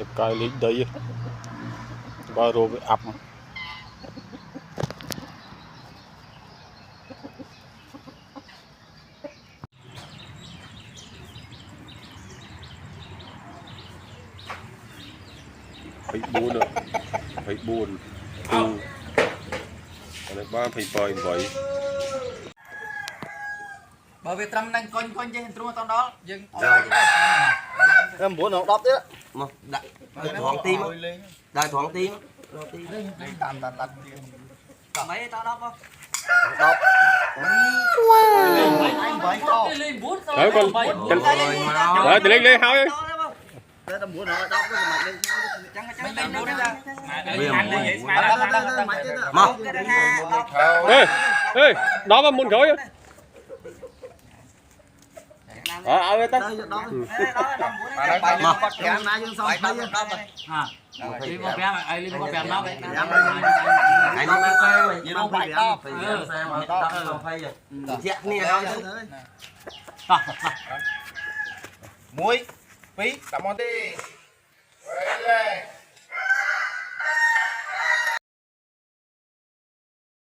nhập cài lính đấy bao rồi ập phải buồn từ ba phải bời vậy bởi vì trâm đang coi trên trung tâm đó dừng em muốn nó đắp đấy mà đại thoáng tim đại thoáng tim tàn mấy tao đắp không đắp đấy con đấy thì lên hao đây là muốn nó đắp cái mặt lên ê đó mà muốn khởi ơi ta muối phí cảm ơn đi